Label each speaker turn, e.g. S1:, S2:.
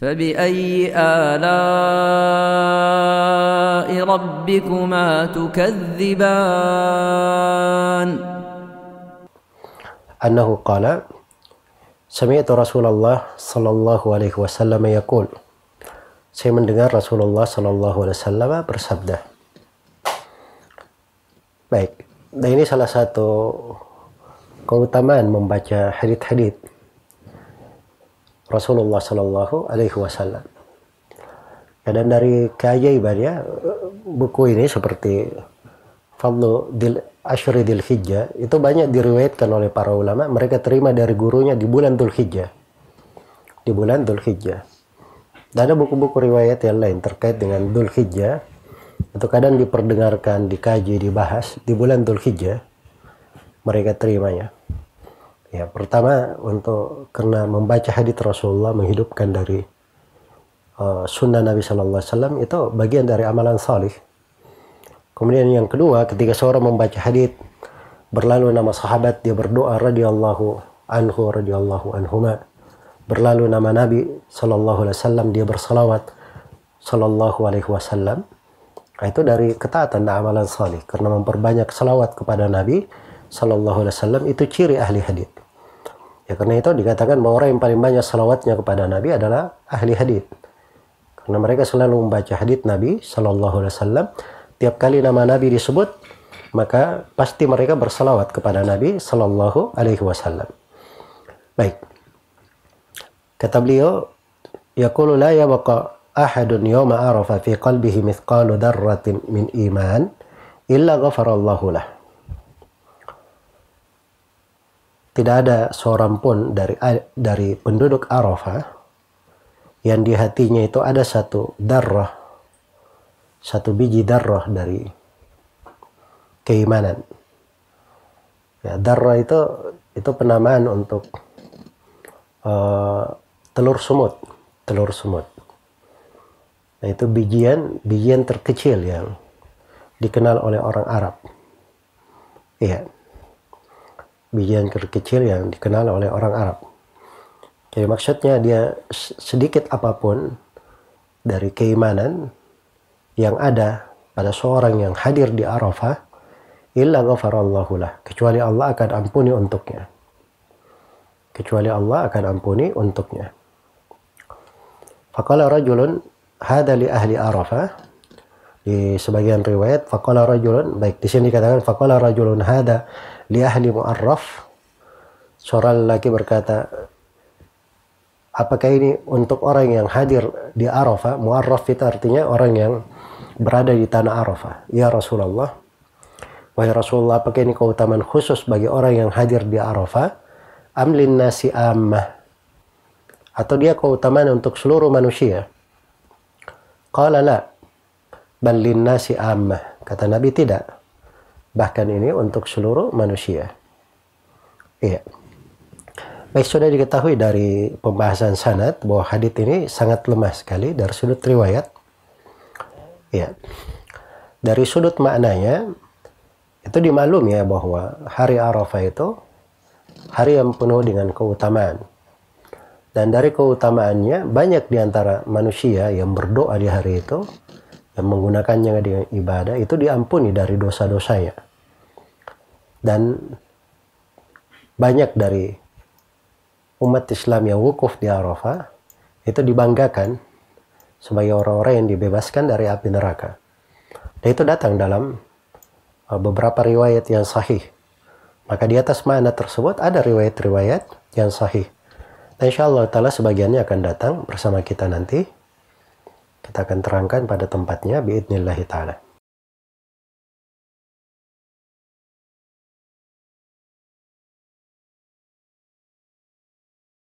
S1: فبأي آلاء ربكما تكذبان
S2: أنه قال سمعت رسول الله صلى الله عليه وسلم يقول, saya mendengar Rasulullah sallallahu alaihi wasallam bersabda. Baik, dan ini salah satu keutamaan membaca hadits-hadits Rasulullah sallallahu alaihi wasallam. Dan dari keajaibannya, buku ini seperti Fadlu Ashri Dzul Hijjah itu banyak diriwayatkan oleh para ulama, mereka terima dari gurunya di bulan Dzul Hijjah. Di bulan Dzul Hijjah. Dan ada buku-buku riwayat yang lain terkait dengan Dzul Hijjah, itu kadang diperdengarkan, dikaji, dibahas di bulan Dzul Hijjah, mereka terimanya. Ya, pertama karena membaca hadits Rasulullah menghidupkan dari sunnah Nabi Sallallahu Alaihi Wasallam itu bagian dari amalan salih. Kemudian yang kedua, ketika seorang membaca hadits berlalu nama sahabat, dia berdoa radhiyallahu anhu radhiyallahu anhuma. Berlalu nama Nabi Sallallahu Alaihi Wasallam, dia bersalawat Sallallahu Alaihi Wasallam. Nah, itu dari ketaatan dan amalan salih, karena memperbanyak salawat kepada Nabi Sallallahu Alaihi Wasallam itu ciri ahli hadits. Ya, karena itu dikatakan bahwa orang yang paling banyak salawatnya kepada Nabi adalah ahli hadits. Karena mereka selalu membaca hadits Nabi Sallallahu Alaihi Wasallam. Tiap kali nama Nabi disebut, maka pasti mereka bersalawat kepada Nabi Sallallahu Alaihi Wasallam. Baik. Kata beliau, yaqulu la yabqa ahadun yawma arafa fi qalbihi mithqalu darratin min iman illa ghafarallahu lah. Tidak ada seorang pun dari penduduk Arafah yang di hatinya itu ada satu biji darrah dari keimanan. Ya, darrah itu penamaan untuk telur semut. Nah, itu bijian terkecil yang dikenal oleh orang Arab. Iya. Bijian terkecil yang dikenal oleh orang Arab. Jadi maksudnya dia sedikit apapun dari keimanan yang ada pada seorang yang hadir di Arafah, illa ghafarallahu lah, kecuali Allah akan ampuni untuknya. Faqala rajulun hada li ahli Arafah. Di sebagian riwayat faqala rajulun, baik di sini dikatakan faqala rajulun hada li ahli Mu'arraf. Seorang lelaki berkata, apakah ini untuk orang yang hadir di Arafah? Mu'arraf itu artinya orang yang berada di tanah Arafah. Ya Rasulullah, wahai Rasulullah, apakah ini keutamaan khusus bagi orang yang hadir di Arafah? Amlin nasi ammah, atau dia keutamaan untuk seluruh manusia? Qala la, bal lin nasi ammah. Kata Nabi, tidak, bahkan ini untuk seluruh manusia. Iya. Baik, sudah diketahui dari pembahasan sanad bahwa hadits ini sangat lemah sekali dari sudut riwayat. Iya. Dari sudut maknanya itu dimaklumi ya bahwa hari Arafah itu hari yang penuh dengan keutamaan. Dan dari keutamaannya banyak diantara manusia yang berdoa di hari itu, yang menggunakannya dengan ibadah, itu diampuni dari dosa-dosanya. Dan banyak dari umat Islam yang wukuf di Arafah itu dibanggakan sebagai orang-orang yang dibebaskan dari api neraka. Dan itu datang dalam beberapa riwayat yang sahih. Maka di atas makna tersebut ada riwayat-riwayat yang sahih. Dan insyaallah ta'ala sebagiannya akan datang bersama kita nanti. Kita akan terangkan pada tempatnya biidnillahi ta'ala.